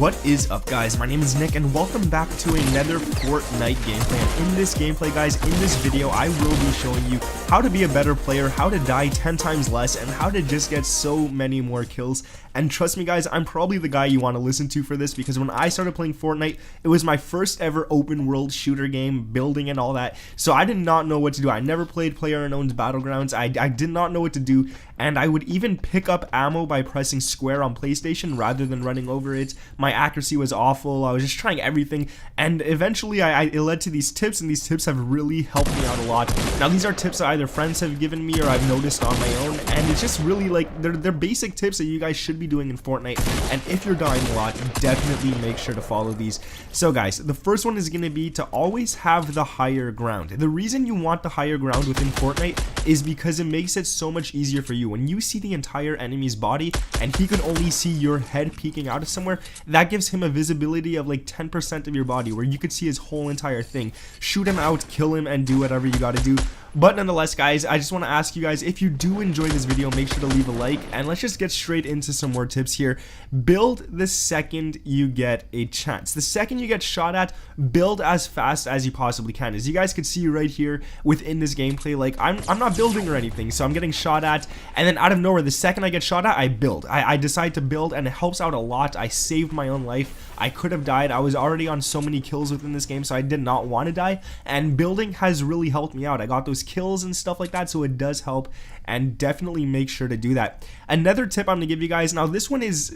What is up, guys? My name is Nick and welcome back to another Fortnite gameplay. And in this gameplay, guys, in this video I will be showing you how to be a better player, how to die 10 times less, and how to just get so many more kills. And trust me, guys, I'm probably the guy you want to listen to for this, because when I started playing Fortnite, it was my first ever open world shooter game, building and all that. So I did not know what to do. I never played PlayerUnknown's Battlegrounds. I did not know what to do, and I would even pick up ammo by pressing square on PlayStation rather than running over it. My accuracy was awful. I was just trying everything, and eventually it led to these tips, and these tips have really helped me out a lot. Now, these are tips that either friends have given me or I've noticed on my own, and it's just really like they're basic tips that you guys should be doing in Fortnite. And if you're dying a lot, definitely make sure to follow these. So guys, the first one is going to be to always have the higher ground. The reason you want the higher ground within Fortnite is because it makes it so much easier for you. When you see the entire enemy's body and he could only see your head peeking out of somewhere, that gives him a visibility of like 10% of your body, where you could see his whole entire thing. Shoot him out, kill him, and do whatever you got to do. But nonetheless, guys, I just want to ask you guys, if you do enjoy this video, make sure to leave a like, and let's just get straight into some more tips here. Build the second you get a chance. The second you get shot at, build as fast as you possibly can. As you guys can see right here within this gameplay, like I'm not building or anything, so I'm getting shot at, and then out of nowhere, the second I get shot at, I build. I decide to build, and it helps out a lot. I saved my own life. I could have died. I was already on so many kills within this game, so I did not want to die, and building has really helped me out. I got those kills and stuff like that, so it does help, and definitely make sure to do that. Another tip I'm gonna give you guys, now this one is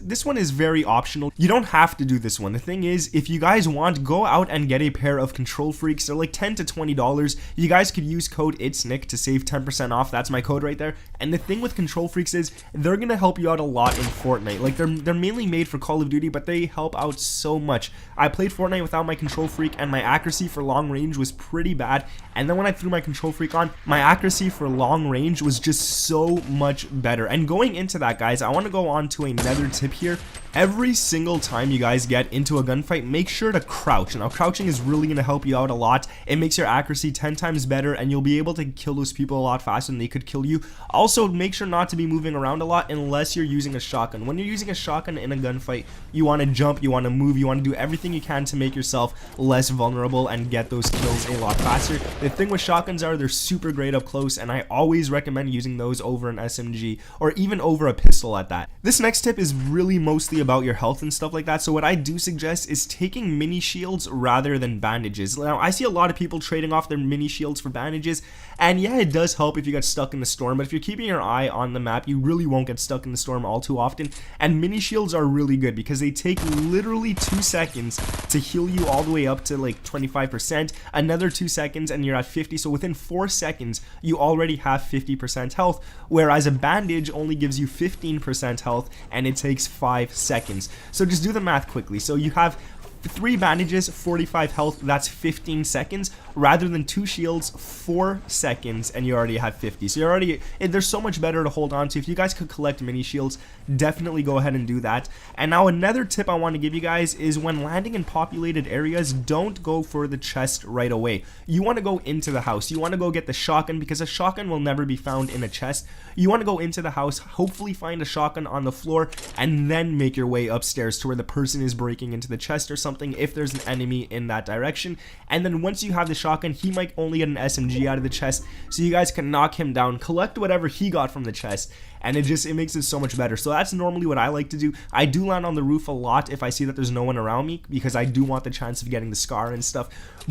very optional. You don't have to do this one. The thing is, if you guys want, go out and get a pair of Control Freaks. They're like $10 to $20. You guys could use code IT'sNick to save 10% off. That's my code right there. And the thing with Control Freaks is they're gonna help you out a lot in Fortnite. Like they're mainly made for Call of Duty, but they help out so much. I played Fortnite without my Control Freak, and my accuracy for long range was pretty bad. And then when I threw my Control Freak on, my accuracy for long range was just so much better. And going into that, guys, I want to go on to another tip here. Every single time you guys get into a gunfight, make sure to crouch. Now, crouching is really going to help you out a lot. It makes your accuracy 10 times better, and you'll be able to kill those people a lot faster than they could kill you. Also, make sure not to be moving around a lot unless you're using a shotgun. When you're using a shotgun in a gunfight, you want to jump, you want to move, you want to do everything you can to make yourself less vulnerable and get those kills a lot faster. The thing with shotguns are they're super great up close, and I always recommend using those over an SMG, or even over a pistol at that. This next tip is really mostly about your health and stuff like that, so what I do suggest is taking mini shields rather than bandages. Now, I see a lot of people trading off their mini shields for bandages, and yeah, it does help if you get stuck in the storm, but if you're keeping your eye on the map, you really won't get stuck in the storm all too often. And mini shields are really good because they take literally 2 seconds to heal you all the way up to like 25%, another 2 seconds and you're at 50, so within 4 seconds you already have 50% health, whereas a bandage only gives you 15% health and it takes 5 seconds. So just do the math quickly. So you have 3 bandages, 45 health, that's 15 seconds, rather than 2 shields, 4 seconds, and you already have 50. So you're already, there's so much better to hold on to. If you guys could collect mini shields, definitely go ahead and do that. And now another tip I want to give you guys is when landing in populated areas, don't go for the chest right away. You want to go into the house. You want to go get the shotgun, because a shotgun will never be found in a chest. You want to go into the house, hopefully find a shotgun on the floor, and then make your way upstairs to where the person is breaking into the chest or something, if there's an enemy in that direction. And then once you have the shotgun, he might only get an SMG out of the chest, so you guys can knock him down, collect whatever he got from the chest, and it makes it so much better. So that's normally what I like to do. I do land on the roof a lot if I see that there's no one around me, because I do want the chance of getting the scar and stuff.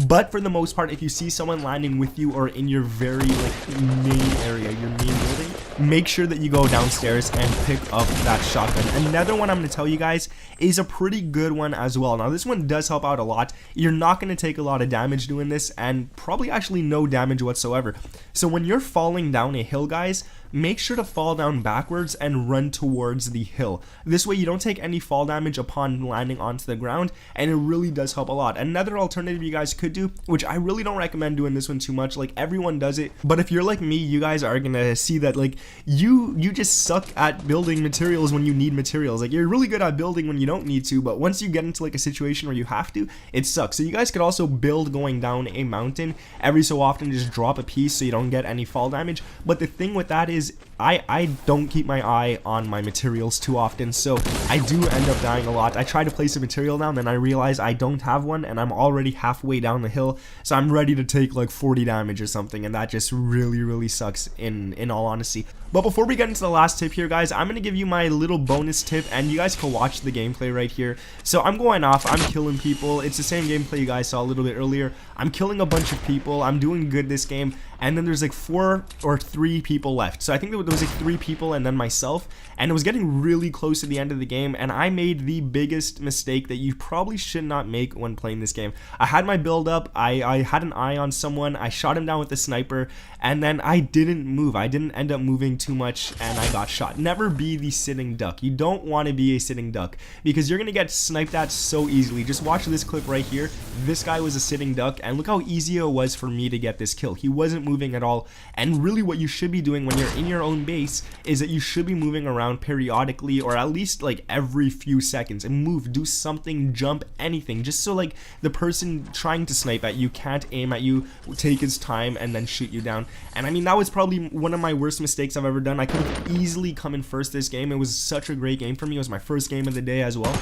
But for the most part, if you see someone landing with you or in your very like main area, your main building, make sure that you go downstairs and pick up that shotgun. Another one I'm going to tell you guys is a pretty good one as well. Now, this one does help out a lot. You're not going to take a lot of damage doing this, and probably actually no damage whatsoever. So when you're falling down a hill, guys, make sure to fall down backwards and run towards the hill. This way you don't take any fall damage upon landing onto the ground, and it really does help a lot. Another alternative you guys could do, which I really don't recommend doing this one too much, like everyone does it, but if you're like me, you guys are gonna see that like you just suck at building materials when you need materials. Like you're really good at building when you don't need to, but once you get into like a situation where you have to, it sucks. So you guys could also build going down a mountain every so often, just drop a piece so you don't get any fall damage. But the thing with that is is I don't keep my eye on my materials too often, so I do end up dying a lot. I try to place a material down, then I realize I don't have one, and I'm already halfway down the hill, so I'm ready to take like 40 damage or something, and that just really sucks in all honesty. But before we get into the last tip here, guys, I'm going to give you my little bonus tip, and you guys can watch the gameplay right here. So I'm going off, I'm killing people. It's the same gameplay you guys saw a little bit earlier. I'm killing a bunch of people, I'm doing good this game, and then there's like 4 or 3 people left. So I think there was like 3 people and then myself, and it was getting really close to the end of the game, and I made the biggest mistake that you probably should not make when playing this game. I had my build up, I had an eye on someone, I shot him down with a sniper, and then I didn't move. I didn't end up moving too much, and I got shot. Never be the sitting duck. You don't want to be a sitting duck, because you're gonna get sniped at so easily. Just watch this clip right here. This guy was a sitting duck, and look how easy it was for me to get this kill. He wasn't moving at all, and really what you should be doing when you're in your own base is that you should be moving around periodically, or at least like every few seconds, and move, do something, jump, anything, just so like the person trying to snipe at you can't aim at you, take his time, and then shoot you down. And I mean, that was probably one of my worst mistakes I've ever done. I could have easily come in first this game. It was such a great game for me. It was my first game of the day as well,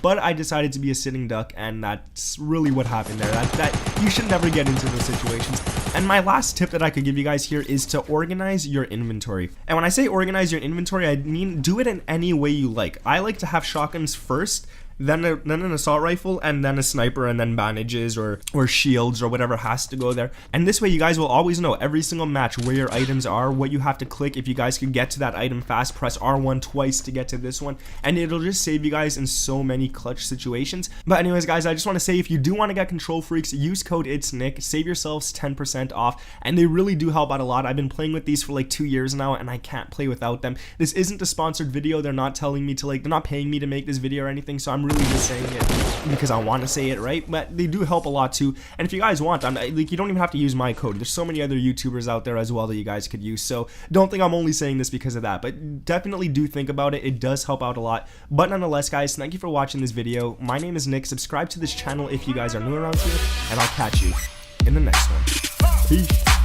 but I decided to be a sitting duck, and that's really what happened there. That you should never get into those situations. And my last tip that I could give you guys here is to organize your inventory. And when I say organize your inventory, I mean do it in any way you like. I like to have shotguns first, then an assault rifle, and then a sniper, and then bandages or shields or whatever has to go there. And this way you guys will always know every single match where your items are, what you have to click. If you guys can get to that item fast, press R1 twice to get to this one, and it'll just save you guys in so many clutch situations. But anyways, guys, I just want to say, if you do want to get control freaks, use code It's Nick, save yourselves 10% off, and they really do help out a lot. I've been playing with these for like 2 years now, and I can't play without them. This isn't a sponsored video. They're not telling me to, like, they're not paying me to make this video or anything, so I'm really just saying it because I want to say it, right? But they do help a lot too. And if you guys want, like, you don't even have to use my code. There's so many other YouTubers out there as well that you guys could use, so don't think I'm only saying this because of that, but definitely do think about it. It does help out a lot. But nonetheless, guys, thank you for watching this video. My name is Nick. Subscribe to this channel if you guys are new around here, and I'll catch you in the next one. Peace.